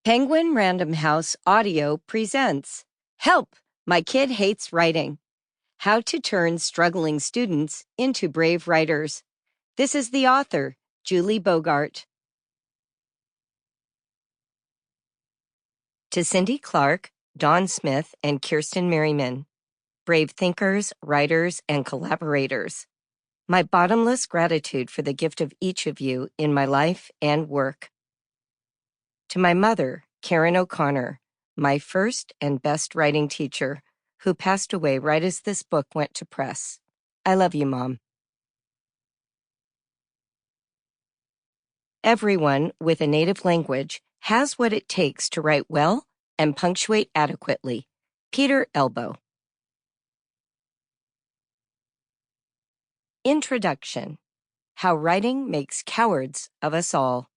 Penguin Random House Audio presents Help! My Kid Hates Writing. How to Turn Struggling Students into Brave Writers. This is the author, Julie Bogart. To Cindy Clark, Dawn Smith, and Kirsten Merriman, brave thinkers, writers, and collaborators. My bottomless gratitude for the gift of each of you in my life and work. To my mother, Karen O'Connor, my first and best writing teacher, who passed away right as this book went to press. I love you, Mom. Everyone with a native language has what it takes to write well and punctuate adequately. Peter Elbow. Introduction. How Writing Makes Cowards of Us All.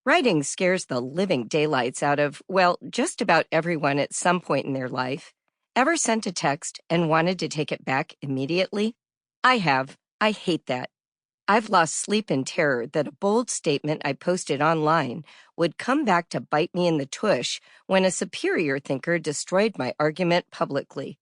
Writing scares the living daylights out of, well, just about everyone at some point in their life. Ever sent a text and wanted to take it back immediately? I have. I hate that. I've lost sleep in terror that a bold statement I posted online would come back to bite me in the tush when a superior thinker destroyed my argument publicly.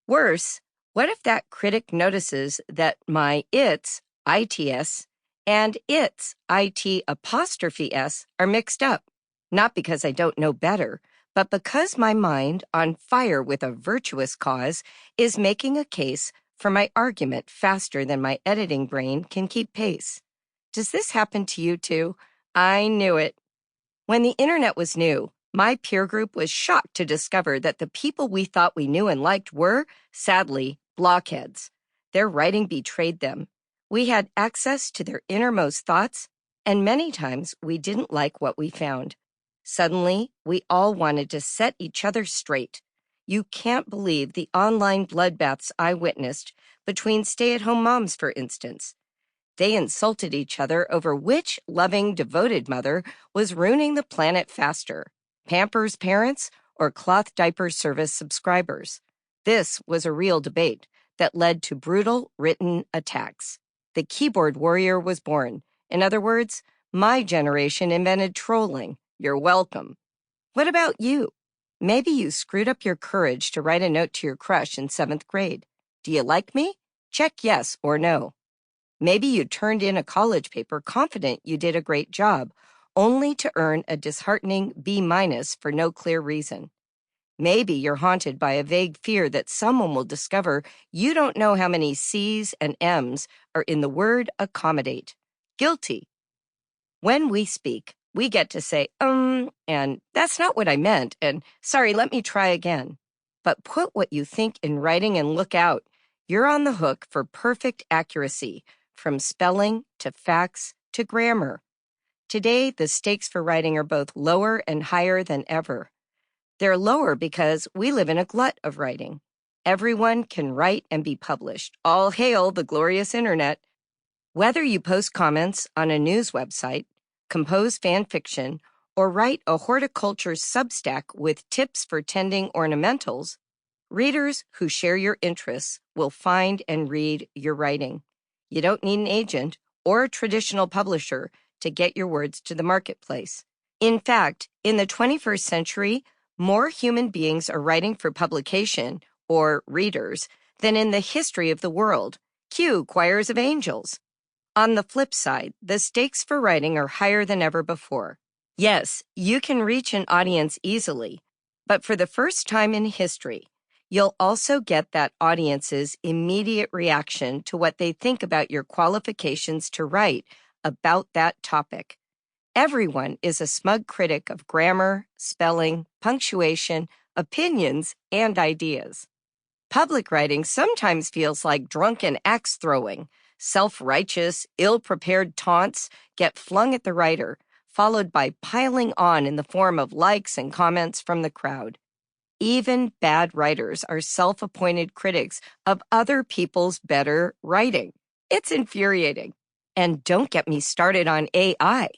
Worse, what if that critic notices that my its, ITS, and its, IT''s, are mixed up, not because I don't know better, but because my mind, on fire with a virtuous cause, is making a case for my argument faster than my editing brain can keep pace. Does this happen to you too? I knew it. When the internet was new, my peer group was shocked to discover that the people we thought we knew and liked were, sadly, blockheads. Their writing betrayed them. We had access to their innermost thoughts, and many times we didn't like what we found. Suddenly, we all wanted to set each other straight. You can't believe the online bloodbaths I witnessed between stay-at-home moms, for instance. They insulted each other over which loving, devoted mother was ruining the planet faster, Pampers parents or cloth diaper service subscribers. This was a real debate that led to brutal written attacks. The keyboard warrior was born. In other words, my generation invented trolling. You're welcome. What about you? Maybe you screwed up your courage to write a note to your crush in 7th grade. Do you like me? Check yes or no. Maybe you turned in a college paper confident you did a great job, only to earn a disheartening B- for no clear reason. Maybe you're haunted by a vague fear that someone will discover you don't know how many C's and M's are in the word accommodate. Guilty. When we speak, we get to say, and that's not what I meant, and sorry, let me try again. But put what you think in writing and look out. You're on the hook for perfect accuracy, from spelling to facts to grammar. Today, the stakes for writing are both lower and higher than ever. They're lower because we live in a glut of writing. Everyone can write and be published. All hail the glorious internet. Whether you post comments on a news website, compose fan fiction, or write a horticulture Substack with tips for tending ornamentals, readers who share your interests will find and read your writing. You don't need an agent or a traditional publisher to get your words to the marketplace. In fact, in the 21st century, more human beings are writing for publication, or readers, than in the history of the world. Cue choirs of angels. On the flip side, the stakes for writing are higher than ever before. Yes, you can reach an audience easily, but for the first time in history, you'll also get that audience's immediate reaction to what they think about your qualifications to write about that topic. Everyone is a smug critic of grammar, spelling, punctuation, opinions, and ideas. Public writing sometimes feels like drunken axe throwing. Self-righteous, ill-prepared taunts get flung at the writer, followed by piling on in the form of likes and comments from the crowd. Even bad writers are self-appointed critics of other people's better writing. It's infuriating. And don't get me started on AI.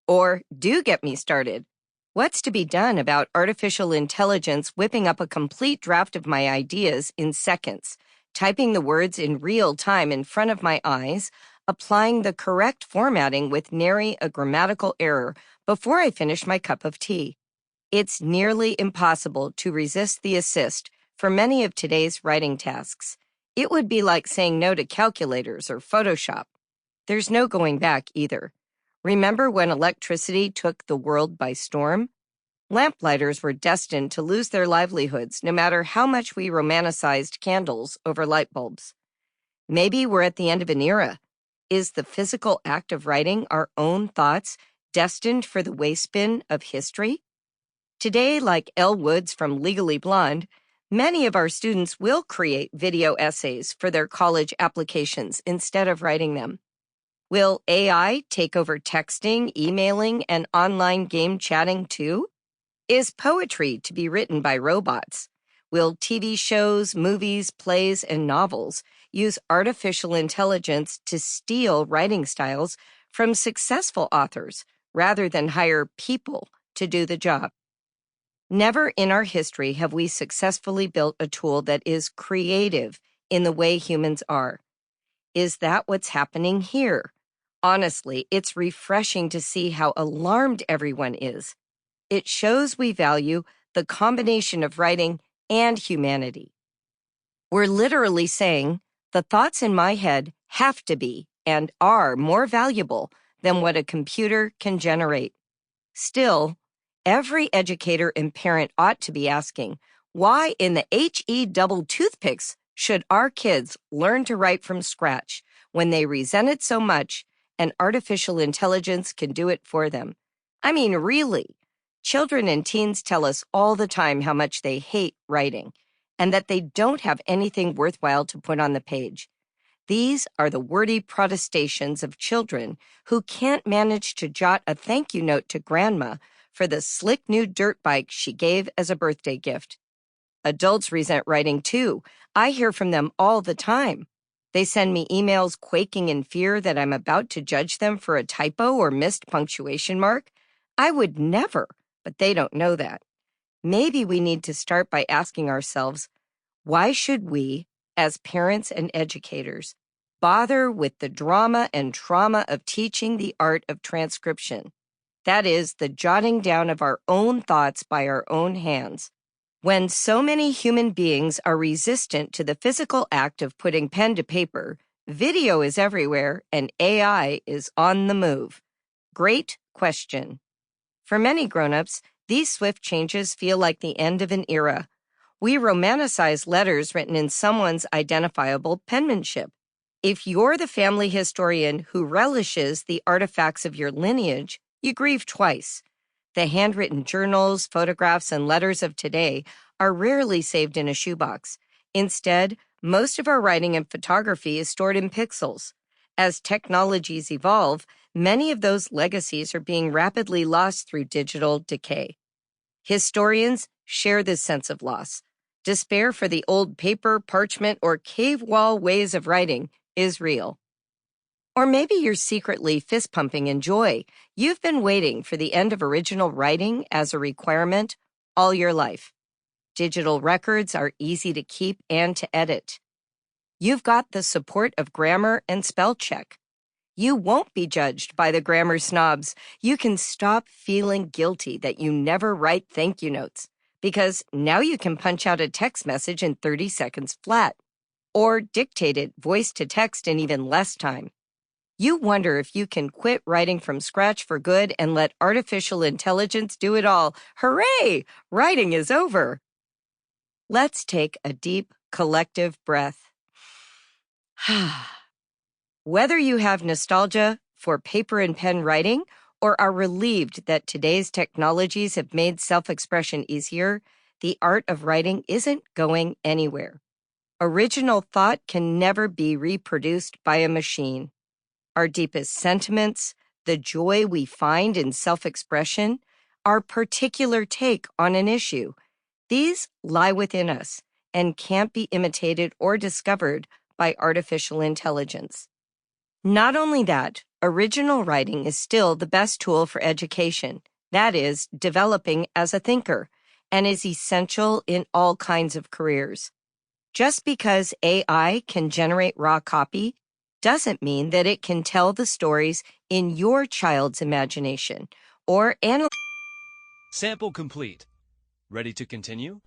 Or do get me started. What's to be done about artificial intelligence whipping up a complete draft of my ideas in seconds, typing the words in real time in front of my eyes, applying the correct formatting with nary a grammatical error before I finish my cup of tea. It's nearly impossible to resist the assist for many of today's writing tasks. It would be like saying no to calculators or Photoshop. There's no going back either. Remember when electricity took the world by storm? Lamplighters were destined to lose their livelihoods no matter how much we romanticized candles over light bulbs. Maybe we're at the end of an era. Is the physical act of writing our own thoughts destined for the waste bin of history? Today, like Elle Woods from Legally Blonde, many of our students will create video essays for their college applications instead of writing them. Will AI take over texting, emailing, and online game chatting too? Is poetry to be written by robots? Will TV shows, movies, plays, and novels use artificial intelligence to steal writing styles from successful authors rather than hire people to do the job? Never in our history have we successfully built a tool that is creative in the way humans are. Is that what's happening here? Honestly, it's refreshing to see how alarmed everyone is. It shows we value the combination of writing and humanity. We're literally saying the thoughts in my head have to be and are more valuable than what a computer can generate. Still, every educator and parent ought to be asking, why in the HE double toothpicks should our kids learn to write from scratch when they resent it so much and artificial intelligence can do it for them? I mean, really. Children and teens tell us all the time how much they hate writing and that they don't have anything worthwhile to put on the page. These are the wordy protestations of children who can't manage to jot a thank you note to grandma for the slick new dirt bike she gave as a birthday gift. Adults resent writing too. I hear from them all the time. They send me emails quaking in fear that I'm about to judge them for a typo or missed punctuation mark. I would never, but they don't know that. Maybe we need to start by asking ourselves, why should we, as parents and educators, bother with the drama and trauma of teaching the art of transcription? That is, the jotting down of our own thoughts by our own hands. When so many human beings are resistant to the physical act of putting pen to paper, video is everywhere and AI is on the move. Great question. For many grown-ups, these swift changes feel like the end of an era. We romanticize letters written in someone's identifiable penmanship. If you're the family historian who relishes the artifacts of your lineage, you grieve twice. The handwritten journals, photographs, and letters of today are rarely saved in a shoebox. Instead, most of our writing and photography is stored in pixels. As technologies evolve, many of those legacies are being rapidly lost through digital decay. Historians share this sense of loss. Despair for the old paper, parchment, or cave wall ways of writing is real. Or maybe you're secretly fist-pumping in joy. You've been waiting for the end of original writing as a requirement all your life. Digital records are easy to keep and to edit. You've got the support of grammar and spell check. You won't be judged by the grammar snobs. You can stop feeling guilty that you never write thank you notes, because now you can punch out a text message in 30 seconds flat, or dictate it voice to text in even less time. You wonder if you can quit writing from scratch for good and let artificial intelligence do it all. Hooray! Writing is over. Let's take a deep, collective breath. Whether you have nostalgia for paper and pen writing or are relieved that today's technologies have made self-expression easier, the art of writing isn't going anywhere. Original thought can never be reproduced by a machine. Our deepest sentiments, the joy we find in self-expression, our particular take on an issue, these lie within us and can't be imitated or discovered by artificial intelligence. Not only that, original writing is still the best tool for education, that is, developing as a thinker, and is essential in all kinds of careers. Just because AI can generate raw copy doesn't mean that it can tell the stories in your child's imagination or analyze. Sample complete. Ready to continue?